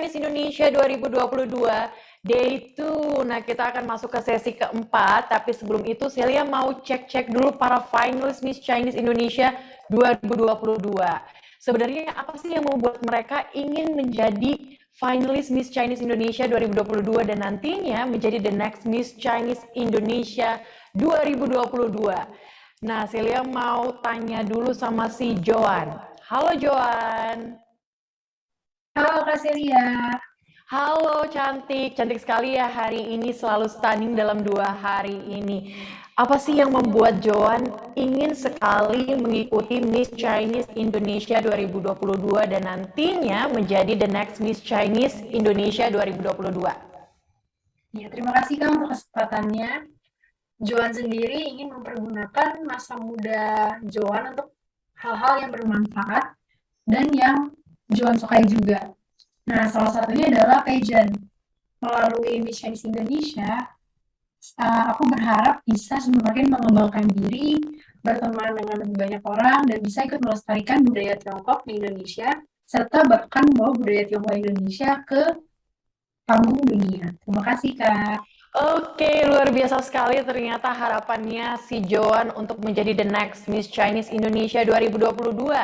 Chinese Indonesia 2022 Day 2. Nah, kita akan masuk ke sesi keempat, tapi sebelum itu Celia mau cek-cek dulu para finalis Miss Chinese Indonesia 2022. Sebenarnya apa sih yang membuat mereka ingin menjadi finalis Miss Chinese Indonesia 2022 dan nantinya menjadi the next Miss Chinese Indonesia 2022? Nah, Celia mau tanya dulu sama si Joan. Halo Joan. Halo Kak Celia. Halo cantik, cantik sekali ya hari ini, selalu stunning dalam 2 hari ini. Apa sih yang membuat Joan ingin sekali mengikuti Miss Chinese Indonesia 2022 dan nantinya menjadi the next Miss Chinese Indonesia 2022? Ya, terima kasih Kak untuk kesempatannya. Joan sendiri ingin mempergunakan masa muda Joan untuk hal-hal yang bermanfaat dan yang Joan sukai juga. Nah, salah satunya adalah pageant. Melalui Miss Chinese Indonesia, aku berharap bisa semakin mengembangkan diri, berteman dengan lebih banyak orang, dan bisa ikut melestarikan budaya Tiongkok di Indonesia, serta bahkan membawa budaya Tiongkok Indonesia ke panggung dunia. Terima kasih, Kak. Oke, luar biasa sekali ternyata harapannya si Joan untuk menjadi the next Miss Chinese Indonesia 2022.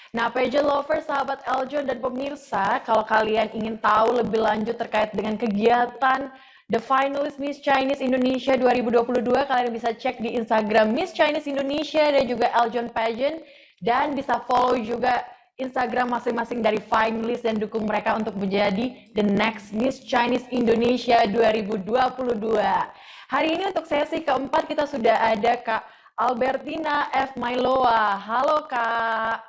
Nah, pageant lovers, sahabat Eljon dan pemirsa, kalau kalian ingin tahu lebih lanjut terkait dengan kegiatan The Finalist Miss Chinese Indonesia 2022, kalian bisa cek di Instagram Miss Chinese Indonesia dan juga Eljon Pageant, dan bisa follow juga Instagram masing-masing dari finalis dan dukung mereka untuk menjadi the next Miss Chinese Indonesia 2022. Hari ini untuk sesi keempat kita sudah ada Kak Albertina F. Mailoa. Halo Kak.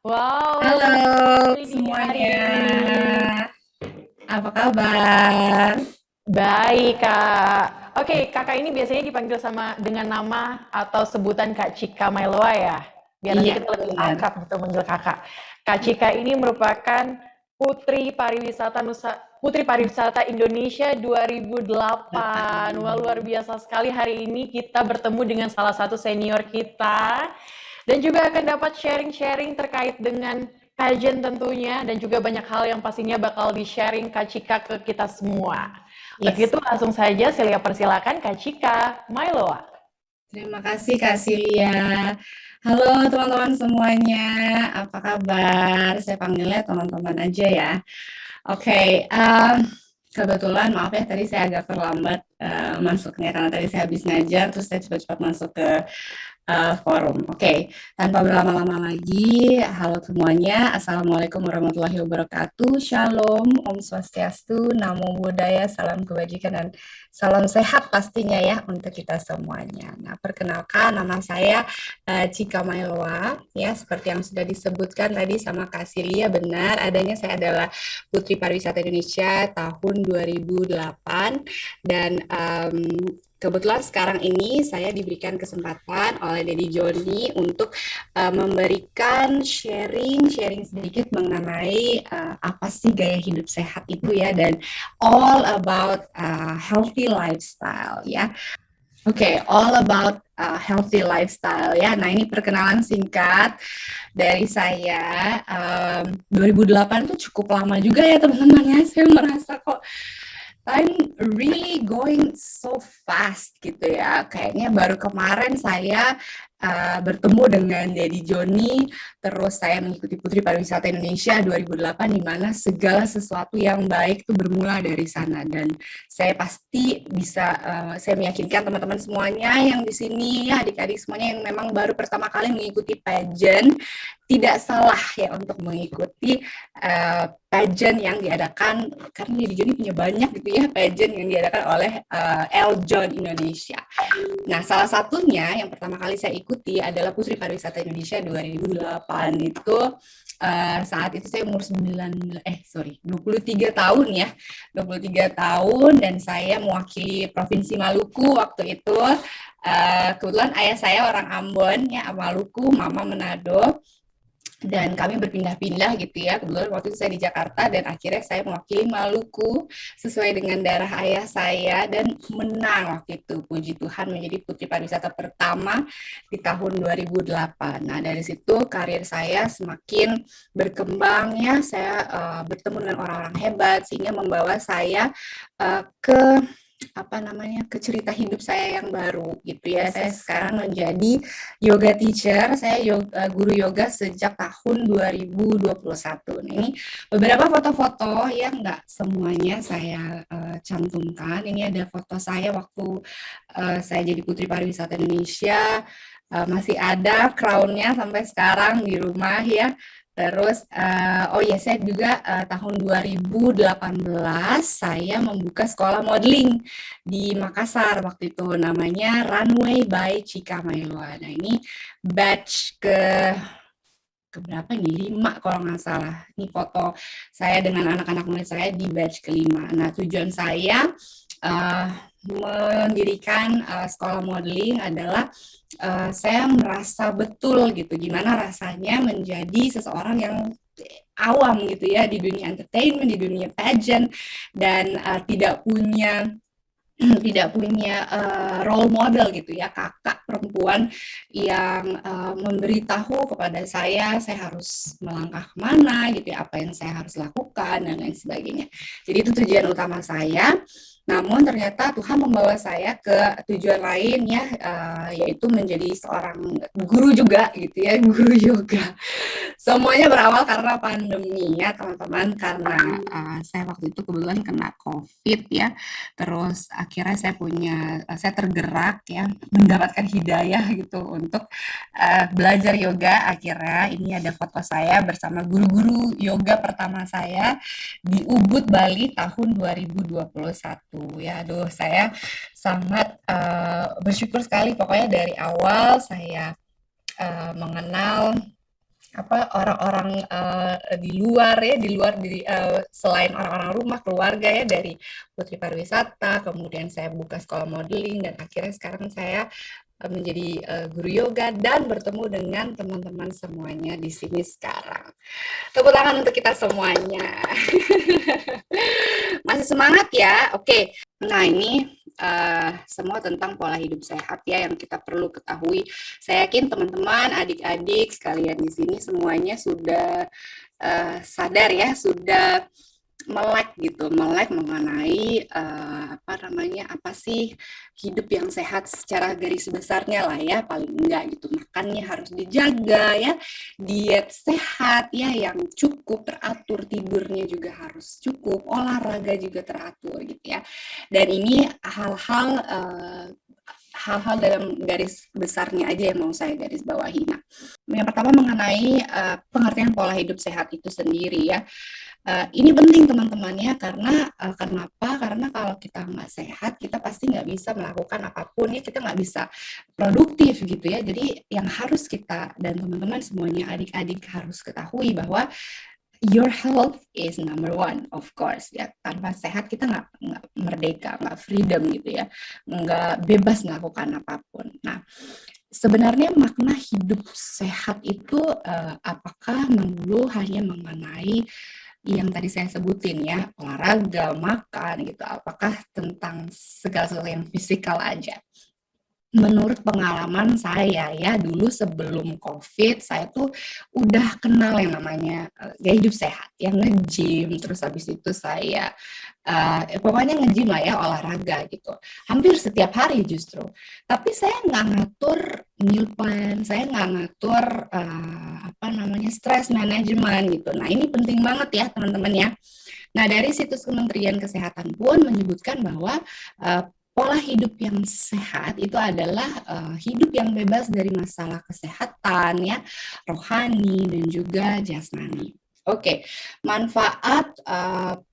Wow, Halo ini hari semuanya, ini. apa kabar? Baik Kak. Oke, kakak ini biasanya dipanggil dengan nama atau sebutan Kak Cika Mailoa ya? Biar nanti Iya, kita lebih benar. akrab untuk manggil kakak. Kak Cika ini merupakan Putri Pariwisata Indonesia 2008. Wah, luar biasa sekali hari ini kita bertemu dengan salah satu senior kita dan juga akan dapat sharing-sharing terkait dengan pageant tentunya dan juga banyak hal yang pastinya bakal di-sharing Kak Cika ke kita semua. Untuk Yes. itu langsung saja Celia persilakan Kak Cika Mailoa. Terima kasih Kak Silia. Halo teman-teman semuanya, apa kabar? Saya panggilnya teman-teman aja ya. Oke, kebetulan maaf ya tadi saya agak terlambat masuknya karena tadi saya habis ngajar terus saya cepat-cepat masuk ke forum. Oke, tanpa berlama-lama lagi, halo semuanya, Assalamualaikum warahmatullahi wabarakatuh, Shalom, Om Swastiastu, Namo Buddhaya, salam kebajikan dan salam sehat pastinya ya untuk kita semuanya. Nah, perkenalkan nama saya Cika Mailoa, ya seperti yang sudah disebutkan tadi sama Kak Silia, benar adanya saya adalah Putri Pariwisata Indonesia tahun 2008 dan kebetulan sekarang ini saya diberikan kesempatan oleh Dedi Joni untuk memberikan sharing sedikit mengenai apa sih gaya hidup sehat itu ya dan all about healthy lifestyle ya. Oke, all about healthy lifestyle ya. Nah ini perkenalan singkat dari saya. 2008 itu cukup lama juga ya teman-teman ya. Saya merasa kok time really going so fast gitu ya. Kayaknya baru kemarin saya bertemu dengan Dedi Joni, terus saya mengikuti Putri Pariwisata Indonesia 2008 di mana segala sesuatu yang baik itu bermula dari sana dan saya pasti bisa saya meyakinkan teman-teman semuanya yang di sini ya adik-adik semuanya yang memang baru pertama kali mengikuti pageant tidak salah ya untuk mengikuti pageant yang diadakan karena Dedi Joni punya banyak gitu ya pageant yang diadakan oleh Eljon Indonesia. Nah, salah satunya yang pertama kali saya ikuti adalah Putri Pariwisata Indonesia 2008 itu saat itu saya umur 23 tahun ya. 23 tahun dan saya mewakili Provinsi Maluku waktu itu. Kebetulan ayah saya orang Ambon ya, Maluku, mama Manado. dan kami berpindah-pindah gitu ya. Kebetulan waktu itu saya di Jakarta dan akhirnya saya mewakili Maluku sesuai dengan darah ayah saya dan menang waktu itu. Puji Tuhan menjadi putri pariwisata pertama di tahun 2008. Nah, dari situ karir saya semakin berkembang ya. Saya bertemu dengan orang-orang hebat sehingga membawa saya ke ke cerita hidup saya yang baru gitu ya. Saya sekarang menjadi yoga teacher, saya guru yoga sejak tahun 2021. Nah, ini beberapa foto-foto yang nggak semuanya saya cantumkan. Ini ada foto saya waktu saya jadi Putri Pariwisata Indonesia, masih ada crown-nya sampai sekarang di rumah ya. Terus, saya juga tahun 2018 saya membuka sekolah modeling di Makassar waktu itu, namanya Runway by Chika Mailwa. Nah, ini batch keberapa nih? 5 kalau nggak salah. Ini foto saya dengan anak-anak murid saya di batch kelima. Nah, tujuan saya mendirikan sekolah modeling adalah saya merasa betul gitu gimana rasanya menjadi seseorang yang awam gitu ya di dunia entertainment, di dunia pageant, dan tidak punya role model gitu ya, kakak perempuan yang memberitahu kepada saya harus melangkah kemana gitu ya, apa yang saya harus lakukan dan lain sebagainya. Jadi itu tujuan utama saya. Namun ternyata Tuhan membawa saya ke tujuan lain ya, yaitu menjadi seorang guru juga gitu ya, guru yoga. Semuanya berawal karena pandemi ya teman-teman, karena saya waktu itu kebetulan kena COVID ya, terus akhirnya saya tergerak ya, mendapatkan hidayah gitu untuk belajar yoga. Akhirnya ini ada foto saya bersama guru-guru yoga pertama saya di Ubud, Bali tahun 2021 ya. Aduh, saya sangat bersyukur sekali pokoknya dari awal saya mengenal orang-orang di luar selain orang-orang rumah, keluarga ya, dari Putri Pariwisata, kemudian saya buka sekolah modeling, dan akhirnya sekarang saya menjadi guru yoga dan bertemu dengan teman-teman semuanya di sini sekarang. Tepuk tangan untuk kita semuanya. Masih semangat ya? Oke. Nah, ini semua tentang pola hidup sehat ya yang kita perlu ketahui. Saya yakin teman-teman, adik-adik sekalian di sini semuanya sudah sadar ya, sudah melek mengenai apa sih hidup yang sehat secara garis besarnya lah ya, paling enggak gitu. Makannya harus dijaga ya, diet sehat ya yang cukup teratur, tidurnya juga harus cukup, olahraga juga teratur gitu ya. Dan ini hal-hal dalam garis besarnya aja yang mau saya garis bawahi. Nah, yang pertama mengenai pengertian pola hidup sehat itu sendiri ya. Ini penting teman-teman ya, karena kenapa? Karena kalau kita nggak sehat, kita pasti nggak bisa melakukan apapun ya, kita nggak bisa produktif gitu ya. Jadi yang harus kita dan teman-teman semuanya, adik-adik harus ketahui bahwa your health is number one, of course ya. Tanpa sehat kita nggak merdeka, nggak freedom gitu ya, nggak bebas melakukan apapun. Nah, sebenarnya makna hidup sehat itu apakah melulu hanya mengenai yang tadi saya sebutin ya, olahraga, makan gitu, apakah tentang segala sesuatu yang fisikal aja? Menurut pengalaman saya ya, dulu sebelum COVID, saya tuh udah kenal yang namanya gaya hidup sehat, yang nge-gym, terus habis itu saya pokoknya nge-gym lah ya, olahraga gitu. Hampir setiap hari justru. Tapi saya nggak ngatur meal plan, saya nggak ngatur stress management gitu. Nah, ini penting banget ya teman-teman ya. Nah, dari situs Kementerian Kesehatan pun menyebutkan bahwa pola hidup yang sehat itu adalah hidup yang bebas dari masalah kesehatan ya, rohani dan juga jasmani. Oke, manfaat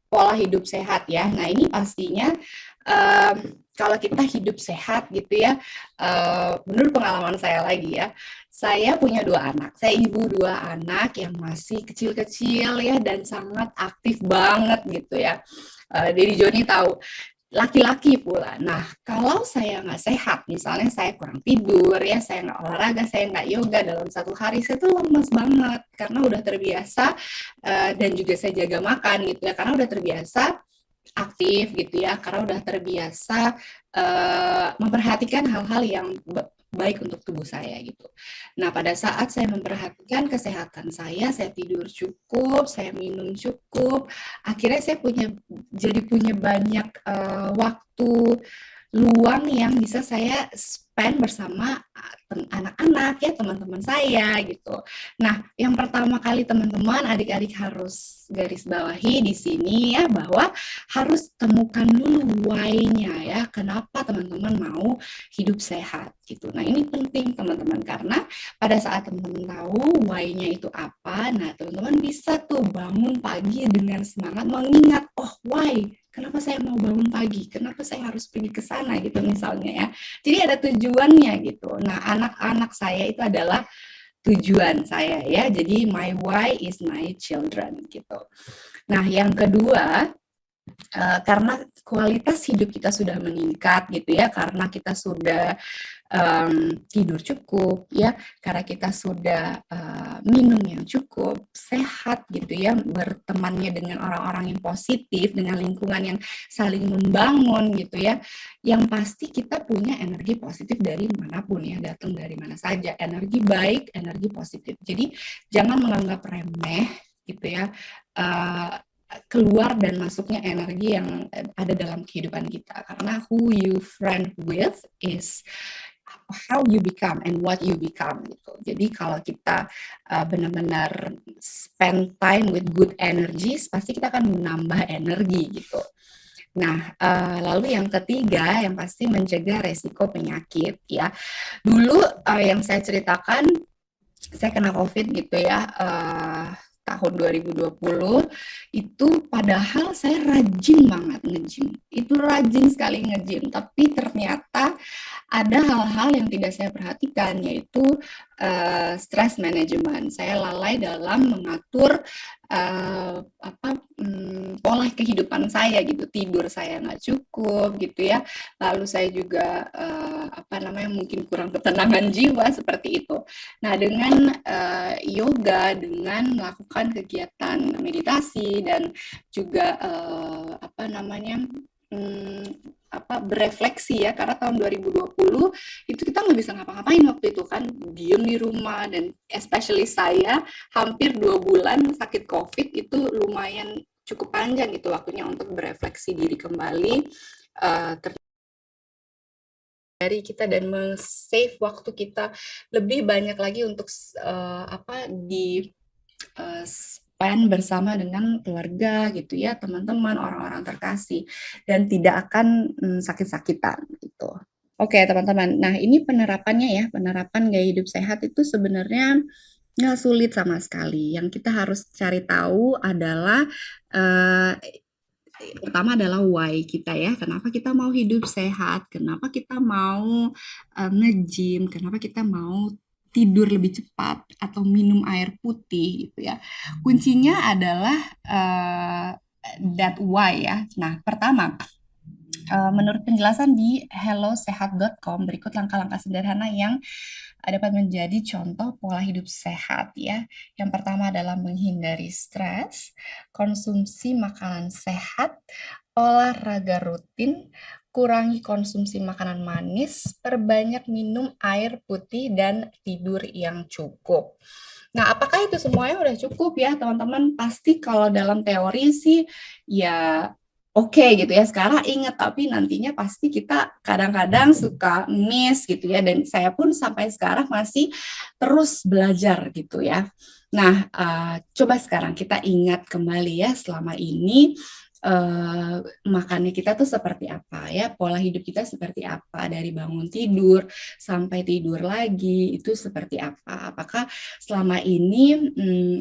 pola hidup sehat ya. Nah, ini pastinya kalau kita hidup sehat gitu ya, menurut pengalaman saya lagi ya, saya punya 2 anak, saya ibu 2 anak yang masih kecil-kecil ya dan sangat aktif banget gitu ya. Jadi Joni tahu, laki-laki pula. Nah, kalau saya nggak sehat, misalnya saya kurang tidur, ya saya nggak olahraga, saya nggak yoga dalam satu hari, saya tuh lemes banget karena udah terbiasa dan juga saya jaga makan gitu ya, karena udah terbiasa aktif gitu ya, karena udah terbiasa memperhatikan hal-hal yang baik untuk tubuh saya gitu. Nah, pada saat saya memperhatikan kesehatan saya tidur cukup, saya minum cukup, akhirnya saya jadi punya banyak waktu luang yang bisa saya spend bersama anak-anak ya, teman-teman saya gitu. Nah, yang pertama kali teman-teman, adik-adik harus garis bawahi di sini ya, bahwa harus temukan dulu why-nya ya, kenapa teman-teman mau hidup sehat gitu. Nah, ini penting teman-teman, karena pada saat teman-teman tahu why-nya itu apa, nah teman-teman bisa tuh bangun pagi dengan semangat mengingat, oh why, kenapa saya mau bangun pagi, kenapa saya harus pergi ke sana gitu misalnya ya. Jadi ada tujuannya gitu. Nah, anak-anak saya itu adalah tujuan saya ya. Jadi my why is my children gitu. Nah, yang kedua, karena kualitas hidup kita sudah meningkat gitu ya, karena kita sudah tidur cukup ya, karena kita sudah minum yang cukup, sehat gitu ya, bertemannya dengan orang-orang yang positif, dengan lingkungan yang saling membangun gitu ya, yang pasti kita punya energi positif dari manapun ya, datang dari mana saja, energi baik, energi positif. Jadi jangan menganggap remeh gitu ya, keluar dan masuknya energi yang ada dalam kehidupan kita, karena who you friend with is how you become and what you become gitu. Jadi kalau kita benar-benar spend time with good energies, pasti kita akan menambah energi gitu. Nah, lalu yang ketiga yang pasti mencegah resiko penyakit ya. Dulu yang saya ceritakan, saya kena COVID gitu ya, tahun 2020 itu, padahal saya rajin banget nge-gym. Itu rajin sekali nge-gym, tapi ternyata ada hal-hal yang tidak saya perhatikan, yaitu stress management. Saya lalai dalam mengatur pola kehidupan saya gitu, tidur saya nggak cukup gitu ya, lalu saya juga mungkin kurang ketenangan jiwa seperti itu. Nah, dengan yoga, dengan melakukan kegiatan meditasi dan juga berefleksi ya, karena tahun 2020 itu kita nggak bisa ngapa-ngapain waktu itu kan, diem di rumah, dan especially saya hampir 2 bulan sakit COVID, itu lumayan cukup panjang itu waktunya untuk berefleksi diri kembali dari kita, dan men-save waktu kita lebih banyak lagi untuk spend bersama dengan keluarga gitu ya, teman-teman, orang-orang terkasih, dan tidak akan sakit-sakitan gitu. Oke teman-teman, nah ini penerapannya ya, penerapan gaya hidup sehat itu sebenarnya nggak sulit sama sekali. Yang kita harus cari tahu adalah pertama adalah why kita ya, kenapa kita mau hidup sehat, kenapa kita mau nge-gym, kenapa kita mau tidur lebih cepat atau minum air putih gitu ya. Kuncinya adalah that why ya. Nah, pertama, menurut penjelasan di hellosehat.com, berikut langkah-langkah sederhana yang dapat menjadi contoh pola hidup sehat ya. Yang pertama adalah menghindari stres, konsumsi makanan sehat, olahraga rutin, kurangi konsumsi makanan manis, perbanyak minum air putih, dan tidur yang cukup. Nah, apakah itu semuanya udah cukup ya teman-teman? Pasti kalau dalam teori sih ya oke gitu ya, sekarang ingat, tapi nantinya pasti kita kadang-kadang suka miss gitu ya, dan saya pun sampai sekarang masih terus belajar gitu ya. Nah, coba sekarang kita ingat kembali ya, selama ini makannya kita tuh seperti apa ya, pola hidup kita seperti apa, dari bangun tidur sampai tidur lagi itu seperti apa, apakah selama ini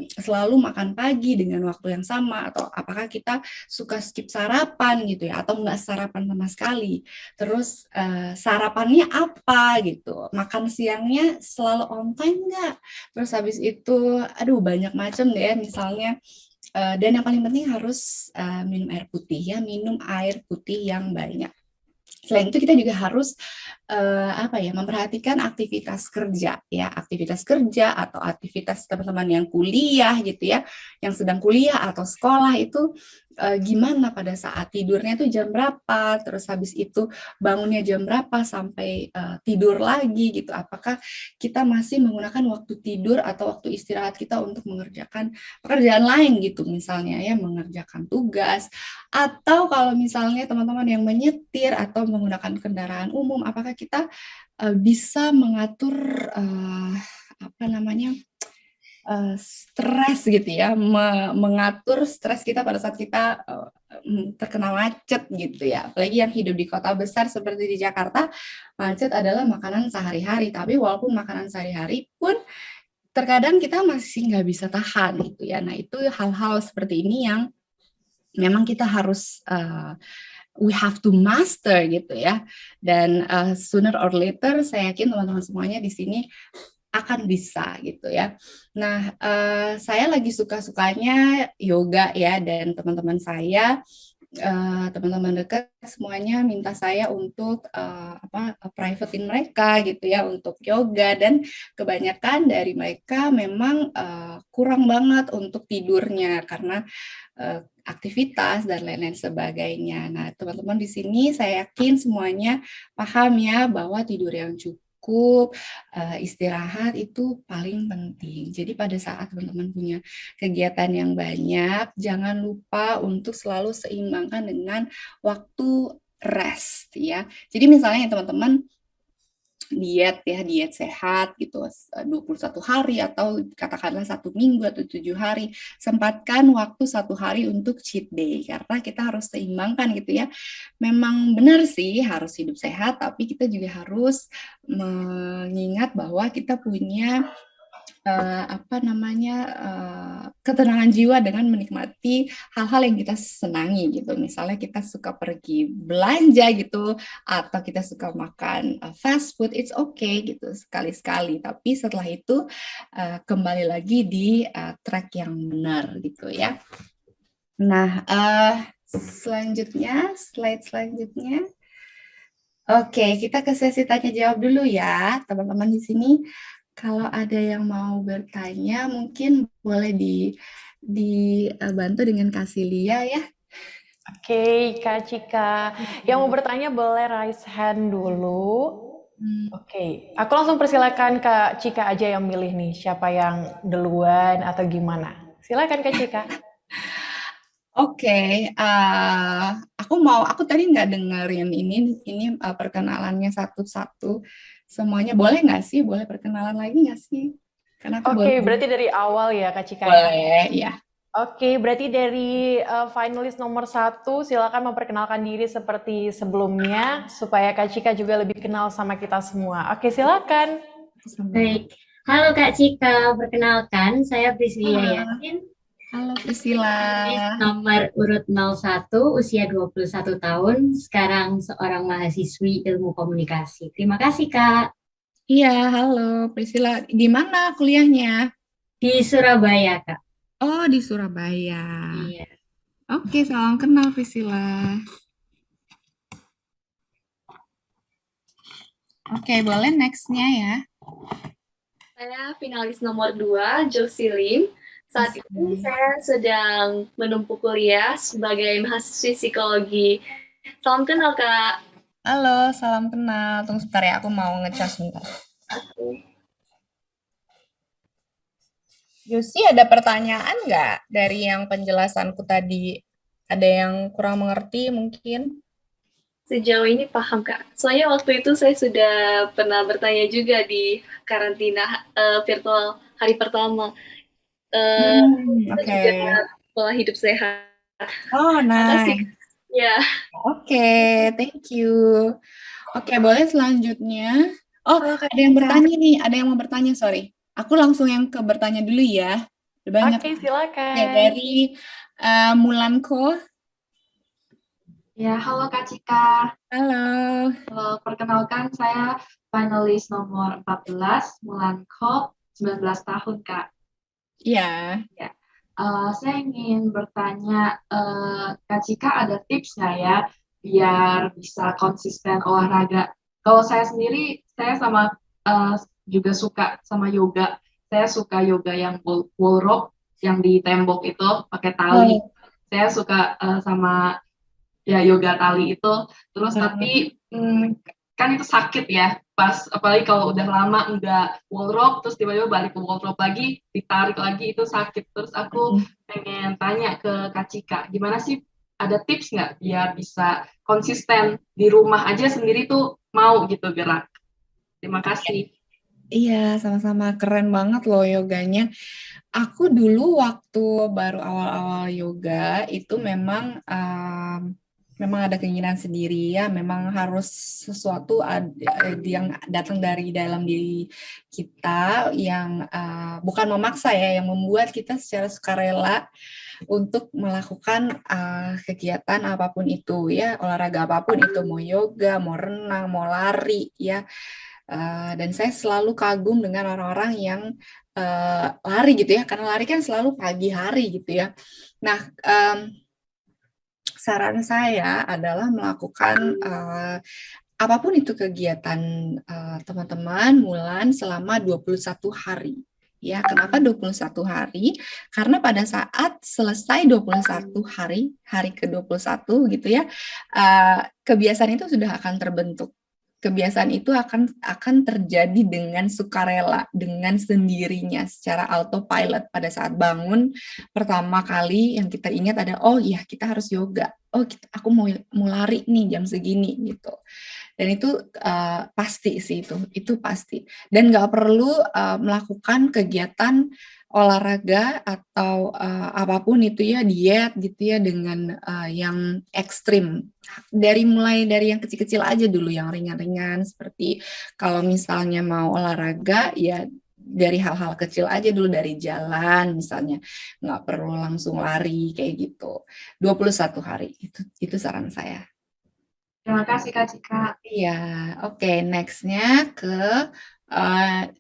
selalu makan pagi dengan waktu yang sama, atau apakah kita suka skip sarapan gitu ya, atau nggak sarapan sama sekali, terus sarapannya apa gitu, makan siangnya selalu on time nggak, terus habis itu banyak macam deh, misalnya Dan yang paling penting harus minum air putih ya, minum air putih yang banyak. Selain itu kita juga harus memperhatikan aktivitas kerja ya, aktivitas kerja atau aktivitas teman-teman yang kuliah gitu ya, yang sedang kuliah atau sekolah itu gimana pada saat tidurnya tuh jam berapa, terus habis itu bangunnya jam berapa sampai tidur lagi gitu. Apakah kita masih menggunakan waktu tidur atau waktu istirahat kita untuk mengerjakan pekerjaan lain gitu, misalnya ya mengerjakan tugas, atau kalau misalnya teman-teman yang menyetir atau menggunakan kendaraan umum, apakah kita bisa mengatur stres gitu ya, mengatur stres kita pada saat kita terkena macet gitu ya. Apalagi yang hidup di kota besar seperti di Jakarta, macet adalah makanan sehari-hari. Tapi walaupun makanan sehari-hari pun terkadang kita masih nggak bisa tahan gitu ya. Nah itu hal-hal seperti ini yang memang kita harus we have to master gitu ya. Dan sooner or later saya yakin teman-teman semuanya di sini akan bisa gitu ya. Nah, saya lagi suka-sukanya yoga ya, dan teman-teman saya, teman-teman dekat semuanya minta saya untuk privatein mereka gitu ya untuk yoga, dan kebanyakan dari mereka memang kurang banget untuk tidurnya karena aktivitas dan lain-lain sebagainya. Nah, teman-teman di sini saya yakin semuanya paham ya bahwa tidur yang cukup, istirahat itu paling penting. Jadi pada saat teman-teman punya kegiatan yang banyak, jangan lupa untuk selalu seimbangkan dengan waktu rest ya. Jadi misalnya teman-teman diet sehat gitu 21 hari atau katakanlah 1 minggu atau 7 hari, sempatkan waktu 1 hari untuk cheat day karena kita harus seimbangkan gitu ya. Memang benar sih harus hidup sehat, tapi kita juga harus mengingat bahwa kita punya ketenangan jiwa dengan menikmati hal-hal yang kita senangi gitu. Misalnya kita suka pergi belanja gitu, atau kita suka makan fast food, it's okay gitu sekali-sekali. Tapi setelah itu kembali lagi di track yang benar gitu ya. Nah, slide selanjutnya. Oke, kita ke sesi tanya jawab dulu ya, teman-teman di sini. Kalau ada yang mau bertanya, mungkin boleh dibantu dengan kasih Lia ya. Oke, Kak Cika. Yang mau bertanya boleh raise hand dulu. Oke, aku langsung persilakan Kak Cika aja yang milih nih, siapa yang duluan atau gimana. Silakan Kak Cika. Oke, aku tadi nggak dengerin ini perkenalannya satu-satu. Semuanya boleh nggak sih? Boleh perkenalan lagi nggak sih? Karena aku Oke, berarti dari awal ya Kak Cika ya? boleh, ya. Oke, berarti dari finalis nomor 1, silakan memperkenalkan diri seperti sebelumnya, supaya Kak Cika juga lebih kenal sama kita semua. Oke, silakan. Baik, halo Kak Cika, perkenalkan saya Priscilia Yasin, Halo Priscilla. nomor urut 01, usia 21 tahun, sekarang seorang mahasiswi ilmu komunikasi. Terima kasih Kak. Iya, halo Priscilla. Di mana kuliahnya? Di Surabaya Kak. Oh, di Surabaya. Iya. Oke, salam kenal Priscilla. Oke, boleh next-nya ya. Saya finalis nomor 2, Josie Lim. Saat ini saya sedang menempuh kuliah sebagai mahasiswi psikologi. Salam kenal, Kak. Halo, salam kenal. Tunggu sebentar ya, aku mau ngecas sebentar. Yusi, ada pertanyaan nggak dari yang penjelasanku tadi? Ada yang kurang mengerti mungkin? Sejauh ini paham, Kak. Soalnya waktu itu saya sudah pernah bertanya juga di karantina virtual hari pertama. Oke. Juga pola hidup sehat. Oh, nice. Makasih. Ya. Oke, thank you. Oke, boleh selanjutnya. Oh, ada yang bertanya nih. Ada yang mau bertanya, sorry. Aku langsung yang ke bertanya dulu ya. Udah banyak. Oke, silakan. Ya, dari Mulanko. Ya, halo Kak Cika. Halo. Perkenalkan saya finalis nomor 14, Mulanko, 19 tahun Kak. Iya. Ya. Saya ingin bertanya, Kak Cika ada tips nggak ya biar bisa konsisten olahraga? Kalau saya sendiri, saya eh, juga suka sama yoga. Saya suka yoga yang wall rock, yang di tembok itu pakai tali. Oh, Saya suka sama ya yoga tali itu. Terus tapi uh, kan itu sakit ya, pas apalagi kalau udah lama nggak wall rock terus tiba-tiba balik ke wall rock lagi, ditarik lagi itu sakit. Terus aku pengen tanya ke Kak Cika, gimana sih, ada tips nggak biar bisa konsisten di rumah aja sendiri tuh mau gitu gerak? Terima kasih. iya, sama-sama keren banget loh yoganya. Aku dulu waktu baru awal-awal yoga itu memang ada keinginan sendiri ya, memang harus sesuatu yang datang dari dalam diri kita yang bukan memaksa ya, yang membuat kita secara sukarela untuk melakukan kegiatan apapun itu ya, olahraga apapun itu, mau yoga, mau renang, mau lari ya. Dan saya selalu kagum dengan orang-orang yang lari gitu ya, karena lari kan selalu pagi hari gitu ya. Nah, saran saya adalah melakukan apapun itu kegiatan teman-teman Mulan selama 21 hari. Ya, kenapa 21 hari? Karena pada saat selesai 21 hari, hari ke-21 gitu ya, kebiasaan itu sudah akan terbentuk. Kebiasaan itu akan terjadi dengan sukarela, dengan sendirinya, secara autopilot. Pada saat bangun pertama kali yang kita ingat ada, oh iya kita harus yoga, oh aku mau lari nih jam segini gitu. Dan itu pasti sih, itu pasti. Dan nggak perlu melakukan kegiatan olahraga atau apapun itu ya, diet gitu ya, dengan yang ekstrim. Mulai dari yang kecil-kecil aja dulu, yang ringan-ringan, seperti kalau misalnya mau olahraga ya dari hal-hal kecil aja dulu, dari jalan misalnya, nggak perlu langsung lari kayak gitu. 21 hari itu saran saya. Terima kasih Kak Cika. Iya, oke. Nextnya ke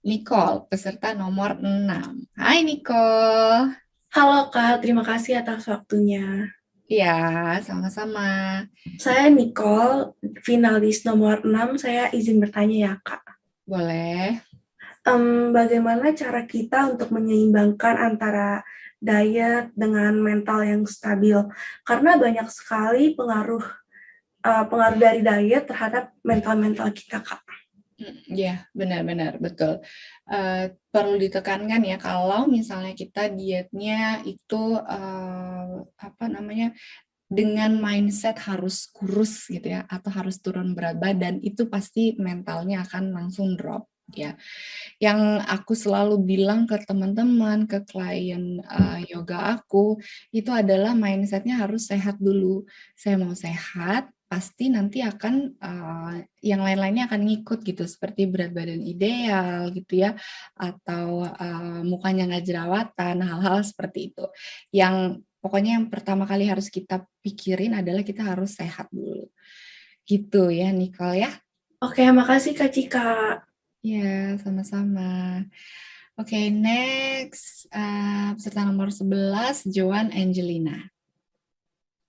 Nicole, peserta nomor 6. Hai Nicole. Halo Kak, terima kasih atas waktunya. Iya, sama-sama. Saya Nicole, finalis nomor 6. Saya izin bertanya ya Kak. Boleh. Bagaimana cara kita untuk menyeimbangkan antara diet dengan mental yang stabil? Karena banyak sekali pengaruh dari diet terhadap mental kita Kak. Ya, benar-benar betul. Perlu ditekankan ya, kalau misalnya kita dietnya itu dengan mindset harus kurus gitu ya, atau harus turun berat badan, itu pasti mentalnya akan langsung drop ya. Yang aku selalu bilang ke teman-teman, ke klien yoga aku, itu adalah mindsetnya harus sehat dulu. Saya mau sehat, pasti nanti akan yang lain-lainnya akan ngikut gitu, seperti berat badan ideal gitu ya, atau mukanya nggak jerawatan, hal-hal seperti itu. Pokoknya yang pertama kali harus kita pikirin adalah kita harus sehat dulu. Gitu ya, Nicole ya. Oke, makasih Kak Cika. Ya, sama-sama. Oke, next. Peserta nomor 11, Joan Angelina.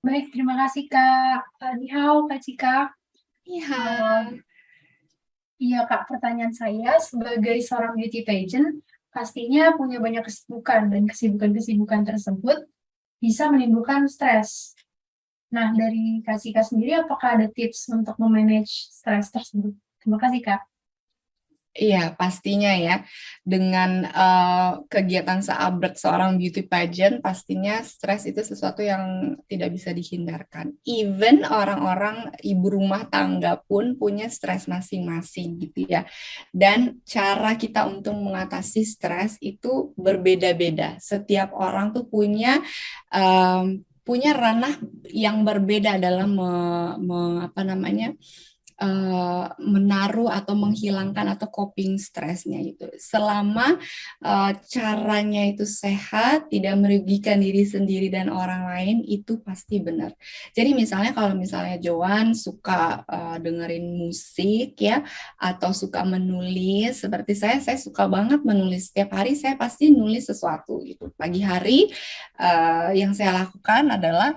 Baik, terima kasih Kak. Ni hao, Kak Cika. Iya. Iya Kak, pertanyaan saya sebagai seorang beauty pageant, pastinya punya banyak kesibukan, dan kesibukan-kesibukan tersebut bisa menimbulkan stres. Nah, dari Kak Cika sendiri, apakah ada tips untuk memanage stres tersebut? Terima kasih Kak. Iya, pastinya ya. Dengan kegiatan seabrek seorang beauty pageant, pastinya stres itu sesuatu yang tidak bisa dihindarkan. Even orang-orang ibu rumah tangga pun punya stres masing-masing gitu ya. Dan cara kita untuk mengatasi stres itu berbeda-beda. Setiap orang tuh punya ranah yang berbeda dalam menaruh atau menghilangkan atau coping stresnya gitu. Selama caranya itu sehat, tidak merugikan diri sendiri dan orang lain, itu pasti benar. Jadi misalnya kalau misalnya Joan suka dengerin musik ya, atau suka menulis, seperti saya suka banget menulis. Setiap hari saya pasti nulis sesuatu gitu. Pagi hari yang saya lakukan adalah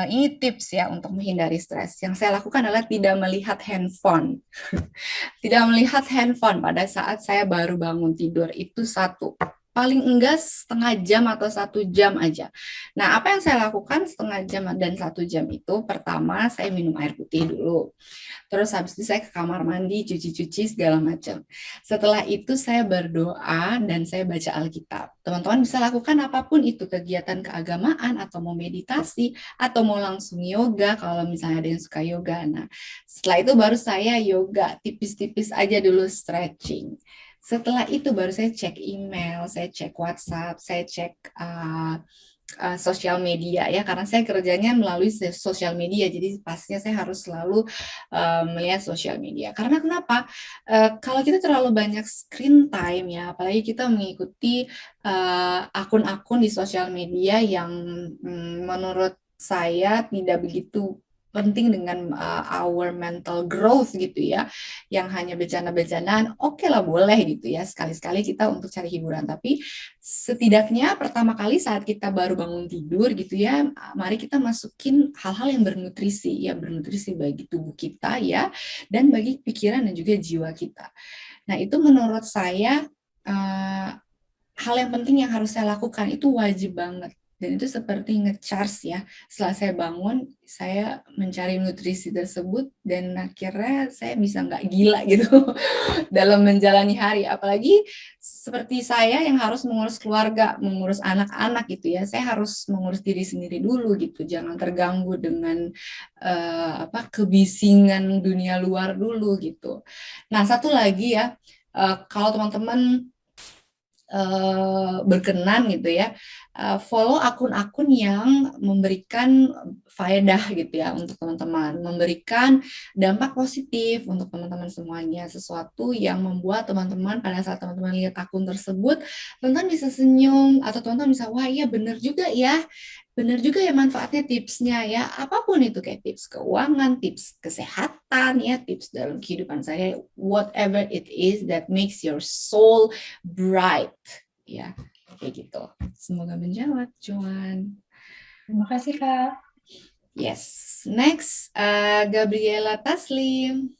ini tips ya untuk menghindari stres. Yang saya lakukan adalah tidak melihat handphone. Tidak melihat handphone pada saat saya baru bangun tidur. Itu satu. Paling enggak setengah jam atau 1 jam aja. Nah, apa yang saya lakukan setengah jam dan 1 jam itu, pertama saya minum air putih dulu. Terus habis itu saya ke kamar mandi, cuci-cuci segala macam. Setelah itu saya berdoa dan saya baca Alkitab. Teman-teman bisa lakukan apapun itu, kegiatan keagamaan atau mau meditasi atau mau langsung yoga kalau misalnya ada yang suka yoga. Nah, setelah itu baru saya yoga, tipis-tipis aja dulu stretching. Setelah itu baru saya cek email, saya cek WhatsApp, saya cek sosial media ya, karena saya kerjanya melalui sosial media, jadi pastinya saya harus selalu melihat sosial media. Karena kenapa? Kalau kita terlalu banyak screen time ya, apalagi kita mengikuti akun-akun di sosial media yang menurut saya tidak begitu penting dengan our mental growth gitu ya, yang hanya bercanda-bercandaan, oke lah boleh gitu ya, sekali-sekali kita untuk cari hiburan, tapi setidaknya pertama kali saat kita baru bangun tidur gitu ya, mari kita masukin hal-hal yang bernutrisi bagi tubuh kita ya, dan bagi pikiran dan juga jiwa kita. Nah itu menurut saya hal yang penting yang harus saya lakukan, itu wajib banget. Dan itu seperti nge-charge ya. Setelah saya bangun, saya mencari nutrisi tersebut dan akhirnya saya bisa nggak gila gitu dalam menjalani hari. Apalagi seperti saya yang harus mengurus keluarga, mengurus anak-anak gitu ya. Saya harus mengurus diri sendiri dulu gitu. Jangan terganggu dengan kebisingan dunia luar dulu gitu. Nah, satu lagi ya, kalau teman-teman berkenan gitu ya, follow akun-akun yang memberikan faedah gitu ya untuk teman-teman, memberikan dampak positif untuk teman-teman semuanya, sesuatu yang membuat teman-teman pada saat teman-teman lihat akun tersebut, teman-teman bisa senyum atau teman-teman bisa, wah iya benar juga ya, manfaatnya, tipsnya ya, apapun itu, kayak tips keuangan, tips kesehatan ya, tips dalam kehidupan saya, whatever it is that makes your soul bright ya, kayak gitu. Semoga menjawab, Joan. Terima kasih, Kak. Yes, next, Gabriela Taslim.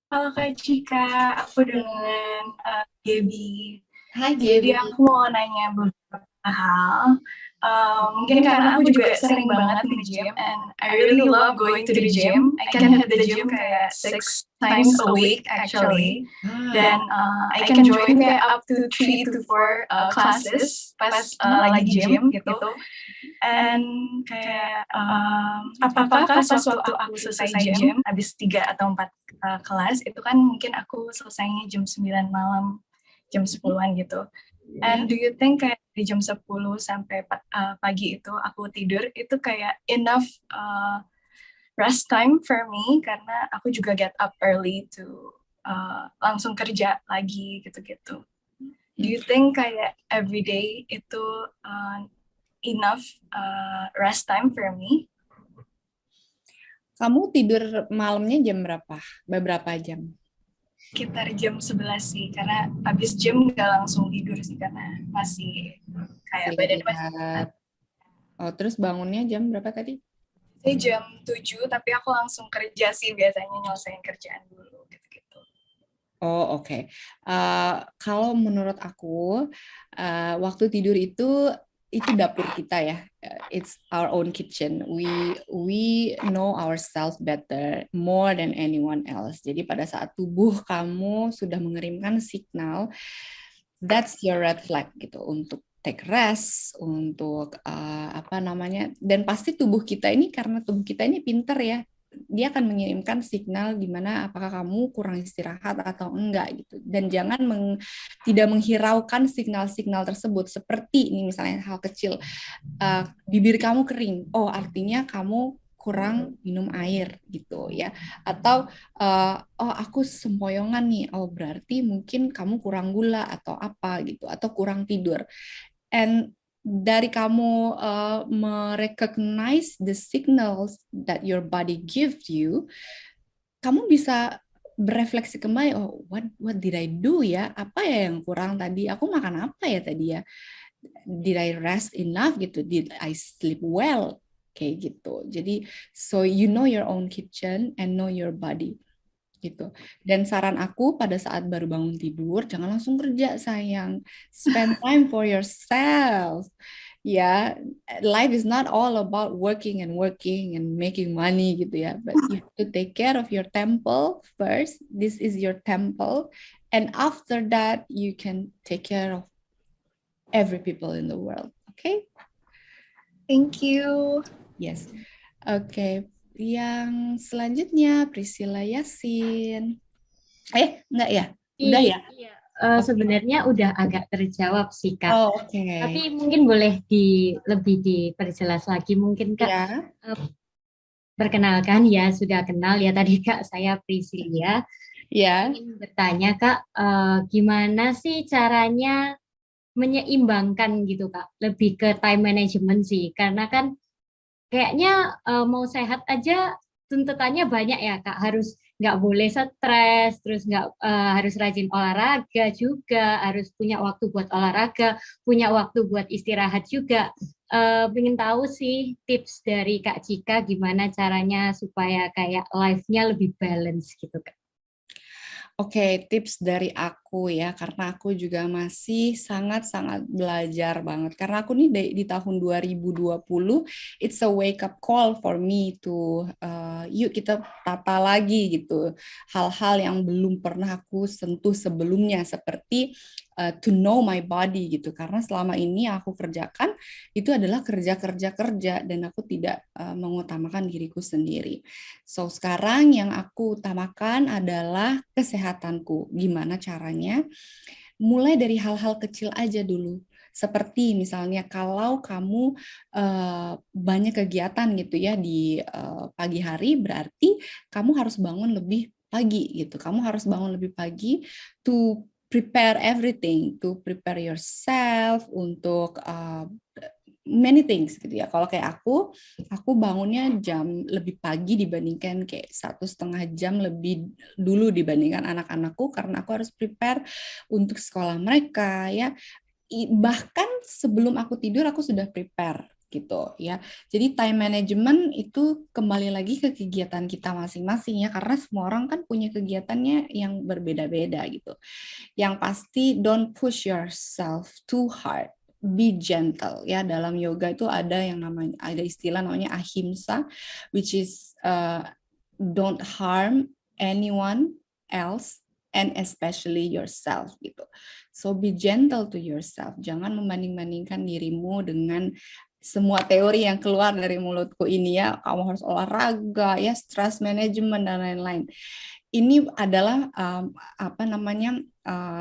Halo Kak Cika, aku dengan Gaby. Hai Jadi Gaby. aku mau nanya beberapa hal. Mungkin karena aku juga sering banget nge-gym, and I really love going to the gym. I can hit the gym kayak 6 times a week actually. Dan I can join kayak up to 3 to 4 classes pas lagi gym gitu. And kayak apakah sewaktu aku selesai gym, habis 3 atau 4 kelas, itu kan mungkin aku selesainya jam 9 malam, jam 10-an gitu. And do you think kayak di jam 10 sampai pagi itu aku tidur, itu kayak enough rest time for me, karena aku juga get up early to langsung kerja lagi gitu-gitu. Do you think kayak every day itu enough rest time for me? Kamu tidur malamnya jam berapa? Beberapa jam? Sekitar jam 11 sih, karena habis gym nggak langsung tidur sih, karena masih kayak badan masih. Oh, terus bangunnya jam berapa tadi? Saya jam 7, tapi aku langsung kerja sih, biasanya nyelesain kerjaan dulu gitu-gitu. Oh, oke. Kalau menurut aku, waktu tidur itu dapur kita ya. It's our own kitchen. We know ourselves better more than anyone else. Jadi pada saat tubuh kamu sudah mengirimkan signal, that's your red flag gitu untuk take rest, untuk dan pasti tubuh kita ini, karena tubuh kita ini pinter ya, dia akan mengirimkan signal di mana apakah kamu kurang istirahat atau enggak gitu. Dan jangan tidak menghiraukan signal-signal tersebut. Seperti ini misalnya hal kecil, bibir kamu kering, oh artinya kamu kurang minum air gitu ya. Atau oh aku sempoyongan nih, oh berarti mungkin kamu kurang gula atau apa gitu, atau kurang tidur. And dari kamu merecognize the signals that your body gives you, kamu bisa berefleksi kembali, oh what did I do ya? Apa ya yang kurang tadi? Aku makan apa ya tadi ya? Did I rest enough gitu? Did I sleep well? Kayak gitu. Jadi so you know your own kitchen and know your body gitu. Dan saran aku pada saat baru bangun tidur, jangan langsung kerja sayang. Spend time for yourself. Ya, life is not all about working and making money gitu ya. But you have to take care of your temple first. This is your temple. And after that, you can take care of every people in the world. Okay? Thank you. Yes. Oke. Yang selanjutnya Priscilla Yasin. Enggak ya? Udah ya? Iya, sebenarnya udah agak terjawab sih, Kak. Oh, oke. Tapi mungkin boleh lebih diperjelas lagi mungkin, Kak. Ya. Perkenalkan ya, sudah kenal ya tadi Kak, saya Priscilia. Ya. Ingin bertanya Kak, gimana sih caranya menyeimbangkan gitu Kak? Lebih ke time management sih, karena kan kayaknya mau sehat aja tuntutannya banyak ya Kak, harus nggak boleh stres, terus nggak harus rajin olahraga juga, harus punya waktu buat olahraga, punya waktu buat istirahat juga. Pengen tahu sih tips dari Kak Cika gimana caranya supaya kayak life-nya lebih balance gitu Kak. Oke, tips dari aku ya, karena aku juga masih sangat-sangat belajar banget. Karena aku nih di tahun 2020, it's a wake up call for me to, yuk kita tata lagi gitu. Hal-hal yang belum pernah aku sentuh sebelumnya, seperti to know my body gitu. Karena selama ini aku kerjakan, itu adalah kerja dan aku tidak mengutamakan diriku sendiri. So, sekarang yang aku utamakan adalah kesehatanku. Gimana caranya? Mulai dari hal-hal kecil aja dulu. Seperti misalnya kalau kamu banyak kegiatan gitu ya di pagi hari, berarti kamu harus bangun lebih pagi gitu. Kamu harus bangun lebih pagi to prepare everything, to prepare yourself untuk many things gitu ya. Kalau kayak aku bangunnya jam lebih pagi dibandingkan kayak 1,5 jam lebih dulu dibandingkan anak-anakku, karena aku harus prepare untuk sekolah mereka ya. Bahkan sebelum aku tidur aku sudah prepare gitu ya. Jadi time management itu kembali lagi ke kegiatan kita masing-masing ya, karena semua orang kan punya kegiatannya yang berbeda-beda gitu. Yang pasti don't push yourself too hard. Be gentle ya. Dalam yoga itu ada istilah namanya ahimsa, which is don't harm anyone else and especially yourself gitu. So be gentle to yourself. Jangan membanding-bandingkan dirimu dengan semua teori yang keluar dari mulutku ini ya. Kamu harus olahraga ya, stress management dan lain-lain. Ini adalah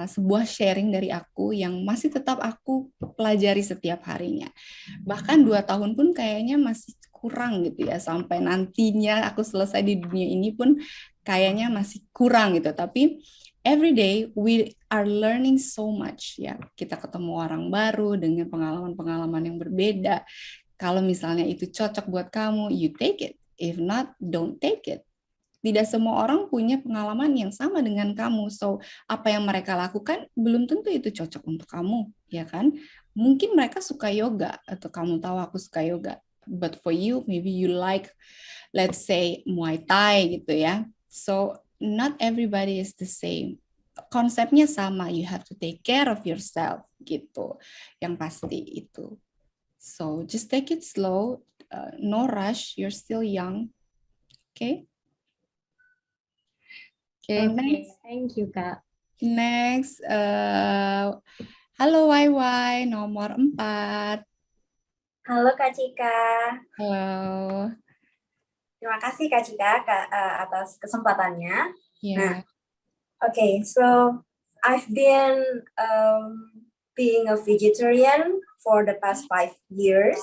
sebuah sharing dari aku yang masih tetap aku pelajari setiap harinya. Bahkan 2 tahun pun kayaknya masih kurang gitu ya, sampai nantinya aku selesai di dunia ini pun kayaknya masih kurang gitu. Tapi every day we are learning so much ya. Kita ketemu orang baru dengan pengalaman-pengalaman yang berbeda. Kalau misalnya itu cocok buat kamu, you take it. If not, don't take it. Tidak semua orang punya pengalaman yang sama dengan kamu. So, apa yang mereka lakukan belum tentu itu cocok untuk kamu, ya kan? Mungkin mereka suka yoga, atau kamu tahu aku suka yoga. But for you, maybe you like, let's say, Muay Thai gitu ya. So, not everybody is the same. Konsepnya sama, you have to take care of yourself gitu. Yang pasti itu. So, just take it slow, no rush, you're still young. Okay? Okay, next. Thank you, Kak. Next, halo YY, nomor 4. Halo Kak Cika. Halo. Terima kasih Kak Cika atas kesempatannya. Yeah. Okay, so I've been being a vegetarian for the past 5 years.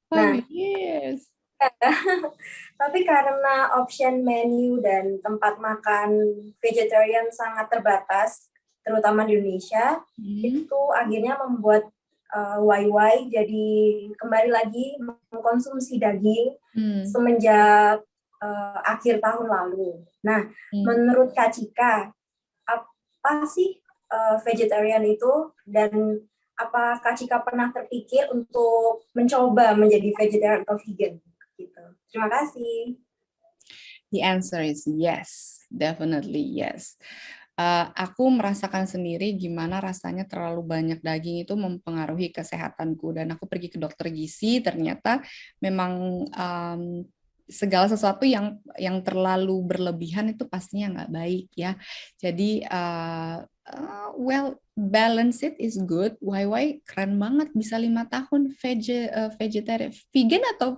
5 years. Tapi karena option menu dan tempat makan vegetarian sangat terbatas, terutama di Indonesia, itu akhirnya membuat YY jadi kembali lagi mengkonsumsi daging semenjak akhir tahun lalu. Nah, menurut Kak Cika, apa sih vegetarian itu, dan apa Kak Cika pernah terpikir untuk mencoba menjadi vegetarian atau vegan? Gitu. Terima kasih. The answer is yes, definitely yes. Aku merasakan sendiri gimana rasanya terlalu banyak daging itu mempengaruhi kesehatanku, dan aku pergi ke dokter gizi, ternyata memang segala sesuatu yang terlalu berlebihan itu pastinya nggak baik ya. Jadi well, balance it is good. YY keren banget bisa 5 tahun vegetarian, vegan atau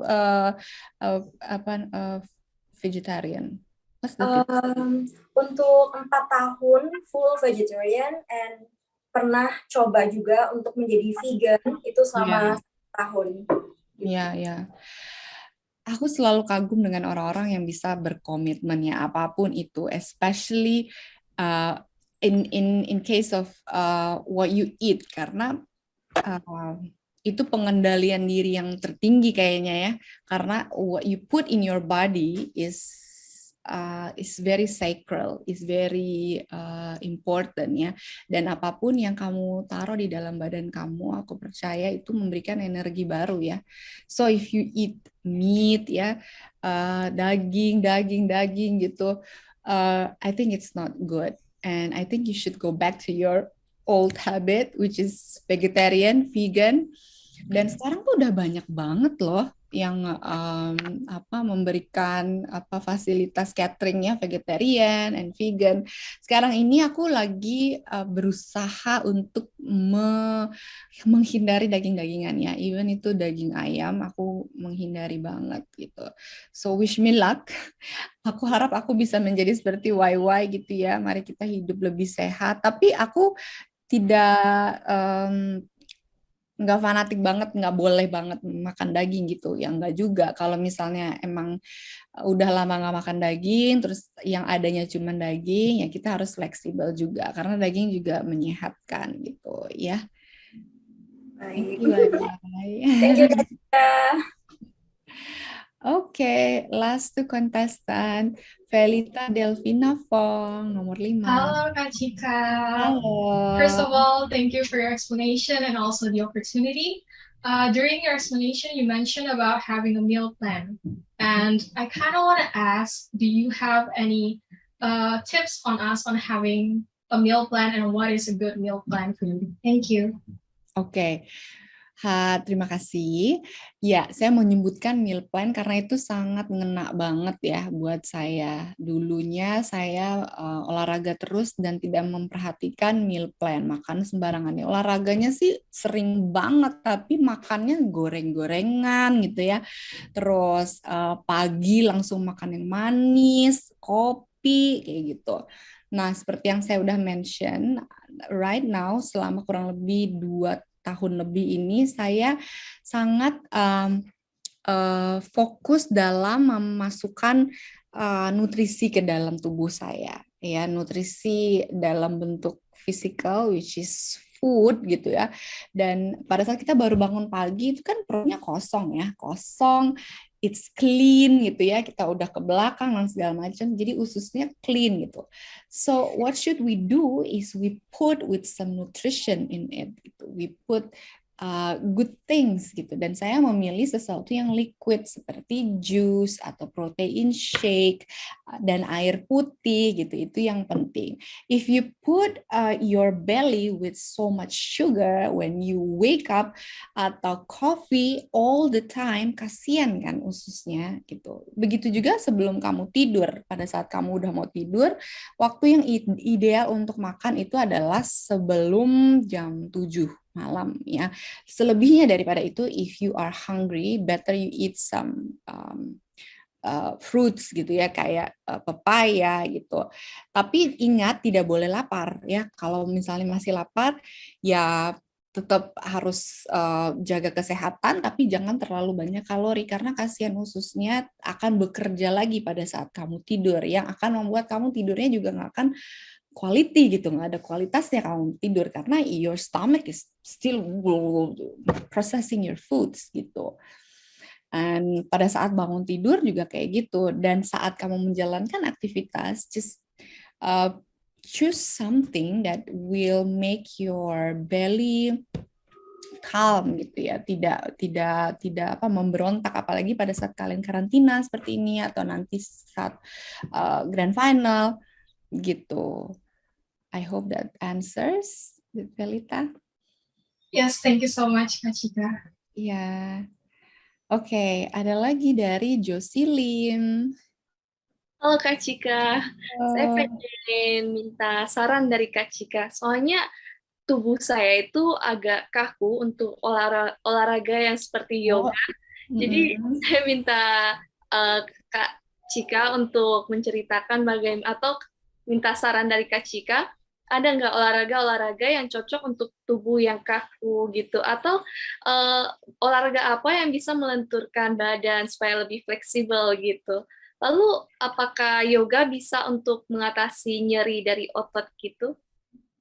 vegetarian. Untuk 4 tahun full vegetarian, and pernah coba juga untuk menjadi vegan itu selama tahun. Ya. Aku selalu kagum dengan orang-orang yang bisa berkomitmen ya apapun itu, especially in case of what you eat, karena itu pengendalian diri yang tertinggi kayaknya ya, karena what you put in your body is very sacred, is very important ya. Dan apapun yang kamu taruh di dalam badan kamu, aku percaya itu memberikan energi baru ya. So if you eat meat ya, daging gitu, I think it's not good. And I think you should go back to your old habit, which is vegetarian, vegan. Dan sekarang tuh udah banyak banget loh yang memberikan fasilitas cateringnya vegetarian and vegan. Sekarang ini aku lagi berusaha untuk menghindari daging-dagingan ya, even itu daging ayam aku menghindari banget gitu. So wish me luck. Aku harap aku bisa menjadi seperti YY gitu ya. Mari kita hidup lebih sehat. Tapi aku tidak nggak fanatik banget, nggak boleh banget makan daging gitu, ya nggak juga. Kalau misalnya emang udah lama nggak makan daging, terus yang adanya cuma daging, ya kita harus fleksibel juga, karena daging juga menyehatkan gitu ya. Baik. Thank you, Okay, last two contestant, Felita Delvina Fong, nomor 5. Halo Kak Cika. Halo. First of all, thank you for your explanation and also the opportunity. During your explanation, you mentioned about having a meal plan. And I kind of want to ask, do you have any tips on us on having a meal plan, and what is a good meal plan for you? Thank you. Oke. Terima kasih. Ya, saya mau menyebutkan meal plan karena itu sangat ngena banget ya buat saya. Dulunya saya olahraga terus dan tidak memperhatikan meal plan, makan sembarangan. Olahraganya sih sering banget, tapi makannya goreng-gorengan gitu ya. Terus pagi langsung makan yang manis, kopi, kayak gitu. Nah, seperti yang saya udah mention, right now selama kurang lebih 2 tahun lebih ini saya sangat fokus dalam memasukkan nutrisi ke dalam tubuh saya, ya, nutrisi dalam bentuk physical, which is food gitu ya. Dan pada saat kita baru bangun pagi itu kan perutnya kosong ya, kosong. It's clean gitu ya, kita udah ke belakang dan segala macam, jadi ususnya clean gitu. So what should we do is we put with some nutrition in it gitu. We put good things gitu, dan saya memilih sesuatu yang liquid seperti jus atau protein shake dan air putih gitu, itu yang penting. If you put your belly with so much sugar when you wake up atau coffee all the time, kasihan kan ususnya gitu. Begitu juga sebelum kamu tidur, pada saat kamu udah mau tidur, waktu yang ideal untuk makan itu adalah sebelum jam 7 malam ya. Selebihnya daripada itu, if you are hungry, better you eat some fruits gitu ya, kayak pepaya gitu. Tapi ingat tidak boleh lapar ya. Kalau misalnya masih lapar, ya tetap harus jaga kesehatan, tapi jangan terlalu banyak kalori karena kasihan ususnya akan bekerja lagi pada saat kamu tidur, yang akan membuat kamu tidurnya juga nggak akan quality gitu, nggak ada kualitasnya kamu tidur karena your stomach is still processing your foods gitu. Dan pada saat bangun tidur juga kayak gitu, dan saat kamu menjalankan aktivitas, just choose something that will make your belly calm gitu ya, tidak apa memberontak, apalagi pada saat kalian karantina seperti ini atau nanti saat grand final gitu. I hope that answers, Velita. Yes, thank you so much, Kak Cika. Ya, oke, ada lagi dari Jocelyn. Halo Kak Cika, saya pengen minta saran dari Kak Cika. Soalnya tubuh saya itu agak kaku untuk olahraga yang seperti yoga. Jadi saya minta Kak Cika untuk menceritakan bagaimana, atau minta saran dari Kak Cika, ada nggak olahraga-olahraga yang cocok untuk tubuh yang kaku gitu, atau olahraga apa yang bisa melenturkan badan supaya lebih fleksibel gitu. Lalu apakah yoga bisa untuk mengatasi nyeri dari otot gitu?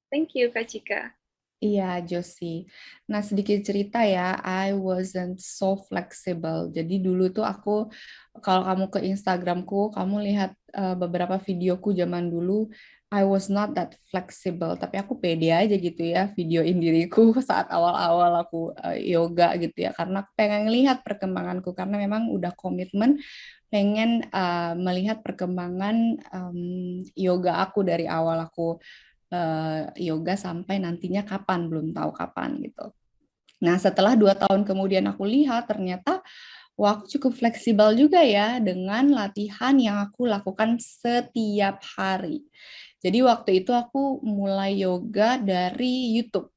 Thank you Kak Cika. Iya, Josie. Nah, sedikit cerita ya, I wasn't so flexible. Jadi dulu tuh aku, kalau kamu ke Instagramku, kamu lihat beberapa videoku zaman dulu, I was not that flexible. Tapi aku pede aja gitu ya, videoin diriku saat awal-awal aku yoga gitu ya. Karena aku pengen lihat perkembanganku, karena memang udah komitmen pengen melihat perkembangan yoga aku dari awal aku yoga sampai nantinya kapan, belum tahu kapan gitu. Nah, setelah 2 tahun kemudian aku lihat ternyata wah, aku cukup fleksibel juga ya dengan latihan yang aku lakukan setiap hari. Jadi waktu itu aku mulai yoga dari YouTube.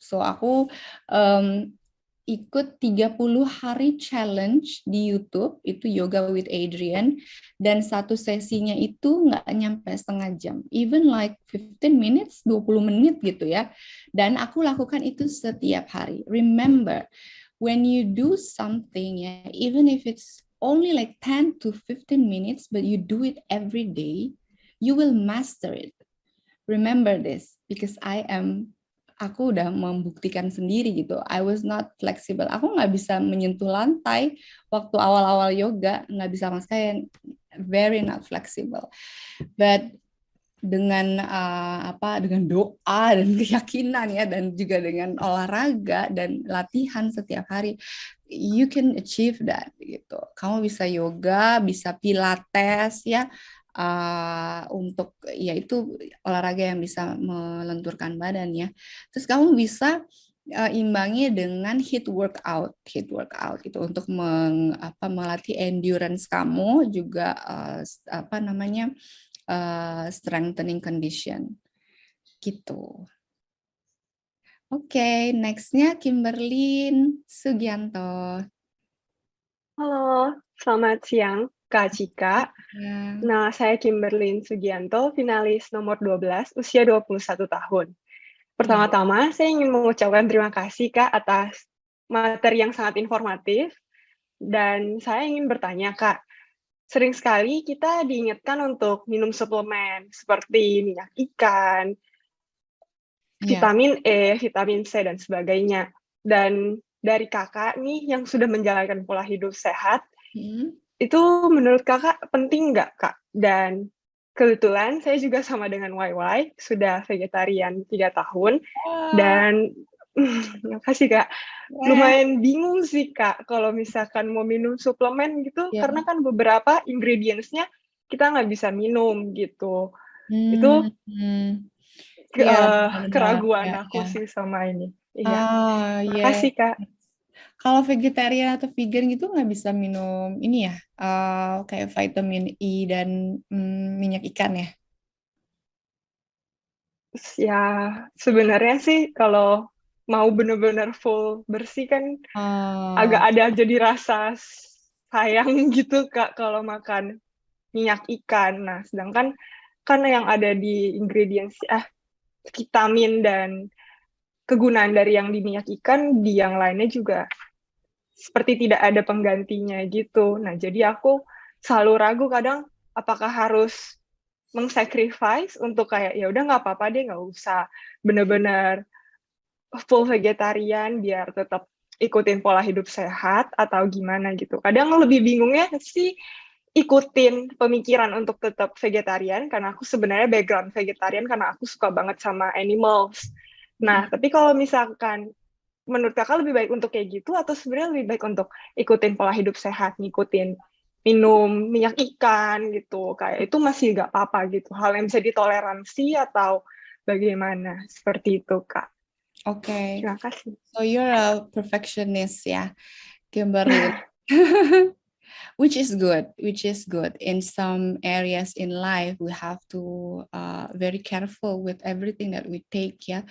So aku ikut 30 hari challenge di YouTube, itu Yoga with Adrian, dan satu sesinya itu nggak nyampe setengah jam, even like 15 minutes, 20 menit gitu ya, dan aku lakukan itu setiap hari. Remember, when you do something, ya, even if it's only like 10 to 15 minutes, but you do it every day, you will master it. Remember this, because aku udah membuktikan sendiri gitu. I was not flexible. Aku nggak bisa menyentuh lantai waktu awal-awal yoga, nggak bisa sama sekali, very not flexible. But dengan dengan doa dan keyakinan ya, dan juga dengan olahraga dan latihan setiap hari, you can achieve that gitu. Kamu bisa yoga, bisa pilates ya. Untuk ya itu olahraga yang bisa melenturkan badan ya. Terus kamu bisa imbangi dengan HIIT workout gitu untuk melatih endurance kamu, juga strengthening condition gitu. Oke, nextnya Kimberly Sugianto. Halo, selamat siang Kak Cika. Nah, saya Kimberly Sugianto, finalis nomor 12, usia 21 tahun. Pertama-tama, saya ingin mengucapkan terima kasih Kak atas materi yang sangat informatif. Dan saya ingin bertanya Kak, sering sekali kita diingatkan untuk minum suplemen seperti minyak ikan, vitamin E, vitamin C, dan sebagainya. Dan dari kakak nih yang sudah menjalankan pola hidup sehat, itu menurut kakak penting nggak Kak? Dan kebetulan saya juga sama dengan YY, sudah vegetarian 3 tahun, dan makasih Kak. Lumayan bingung sih Kak, kalau misalkan mau minum suplemen gitu, karena kan beberapa ingredients-nya kita nggak bisa minum gitu. Itu keraguan aku sih sama ini. Iya. Makasih Kak. Kalau vegetarian atau vegan gitu nggak bisa minum ini ya, kayak vitamin E dan minyak ikan ya? Ya, sebenarnya sih kalau mau benar-benar full bersih kan agak ada jadi rasa sayang gitu Kak kalau makan minyak ikan. Nah, sedangkan kan yang ada di ingredients vitamin dan kegunaan dari yang di minyak ikan di yang lainnya juga seperti tidak ada penggantinya gitu. Nah, jadi aku selalu ragu kadang apakah harus meng-sacrifice untuk kayak ya udah nggak apa-apa deh, nggak usah bener-bener full vegetarian biar tetap ikutin pola hidup sehat atau gimana gitu. Kadang lebih bingungnya sih ikutin pemikiran untuk tetap vegetarian karena aku sebenarnya background vegetarian karena aku suka banget sama animals. Nah, tapi kalau misalkan menurut kakak lebih baik untuk kayak gitu atau sebenarnya lebih baik untuk ikutin pola hidup sehat, ngikutin minum minyak ikan gitu, kayak itu masih nggak apa-apa gitu, hal yang bisa ditoleransi atau bagaimana, seperti itu Kak. Oke. Terima kasih. So you're a perfectionist ya, Kimberly. Which is good. In some areas in life, we have to very careful with everything that we take ya.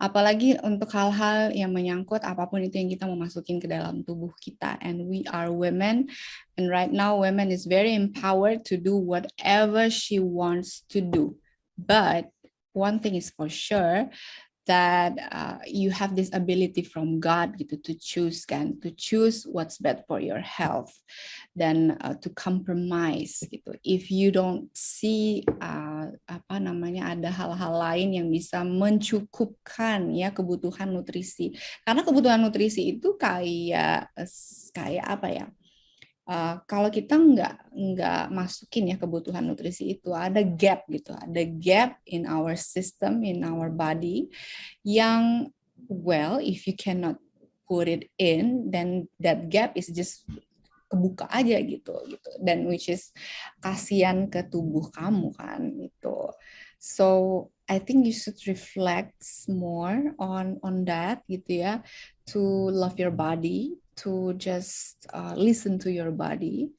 Apalagi untuk hal-hal yang menyangkut apapun itu yang kita mau masukin ke dalam tubuh kita. And we are women, and right now women is very empowered to do whatever she wants to do. But one thing is for sure, that you have this ability from God gitu to choose what's best for your health dan to compromise gitu. If you don't see ada hal-hal lain yang bisa mencukupkan ya kebutuhan nutrisi, karena kebutuhan nutrisi itu kayak apa ya? Kalau kita nggak masukin ya kebutuhan nutrisi itu, ada gap gitu, ada gap in our system, in our body, yang if you cannot put it in, then that gap is just kebuka aja gitu, dan which is kasihan ke tubuh kamu kan gitu. So I think you should reflect more on that gitu ya, to love your body, to just listen to your body,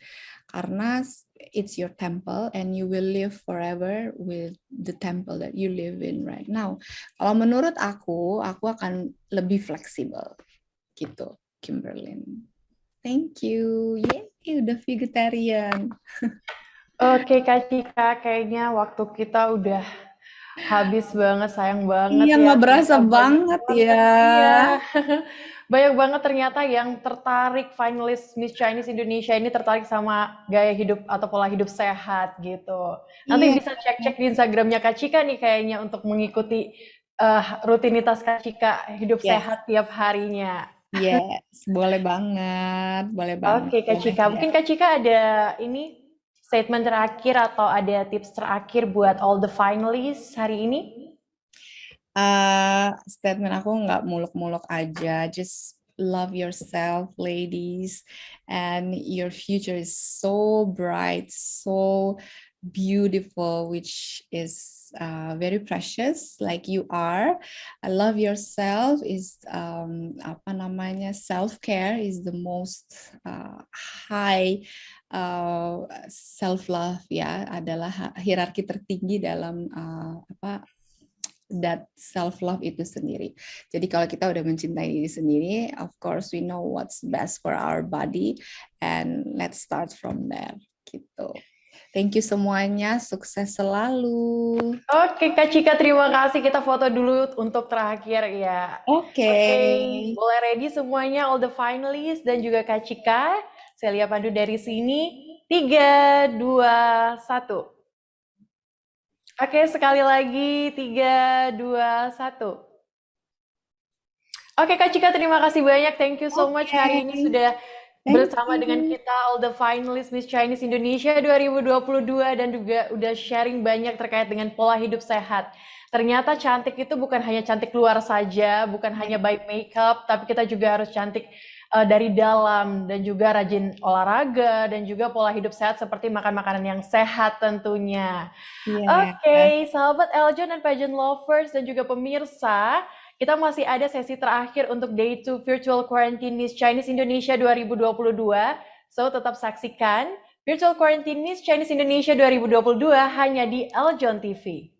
karena it's your temple and you will live forever with the temple that you live in right now. Kalau menurut aku akan lebih fleksibel gitu, Kimberly. Thank you. Yay, udah vegetarian. Oke, Kak Cika, kayaknya waktu kita udah habis banget, sayang banget Iya, ya. nggak berasa banget ya. Iya. Banyak banget ternyata yang tertarik finalis Miss Chinese Indonesia ini tertarik sama gaya hidup atau pola hidup sehat gitu. Nanti bisa cek-cek di Instagramnya Kak Cika nih kayaknya untuk mengikuti rutinitas Kak Cika hidup sehat tiap harinya. Yes, boleh banget, Oke, Kak Cika. Mungkin Kak Cika ada ini statement terakhir atau ada tips terakhir buat all the finalists hari ini? Statement aku nggak muluk-muluk aja, just love yourself, ladies, and your future is so bright, so beautiful, which is very precious, like you are. Love yourself is self-care is the most high self-love ya, adalah hierarki tertinggi dalam that self-love itu sendiri. Jadi kalau kita udah mencintai diri sendiri, of course we know what's best for our body, and let's start from there gitu. Thank you semuanya, sukses selalu. Oke, Kak Cika, terima kasih. Kita foto dulu untuk terakhir ya. Oke. Boleh ready semuanya, all the finalists dan juga Kak Cika. Saya lihat pandu dari sini. 3, 2, 1. Oke, sekali lagi. 3, 2, 1. Oke, Kak Cika, terima kasih banyak. Thank you so much hari ini sudah bersama dengan kita all the finalists Miss Chinese Indonesia 2022 dan juga udah sharing banyak terkait dengan pola hidup sehat. Ternyata cantik itu bukan hanya cantik luar saja, bukan hanya by makeup, tapi kita juga harus cantik dari dalam dan juga rajin olahraga dan juga pola hidup sehat seperti makan makanan yang sehat tentunya. Oke, sahabat Eljon dan pageant lovers dan juga pemirsa, kita masih ada sesi terakhir untuk Day 2 Virtual Quarantine Miss Chinese Indonesia 2022. So, tetap saksikan Virtual Quarantine Miss Chinese Indonesia 2022 hanya di Eljon TV.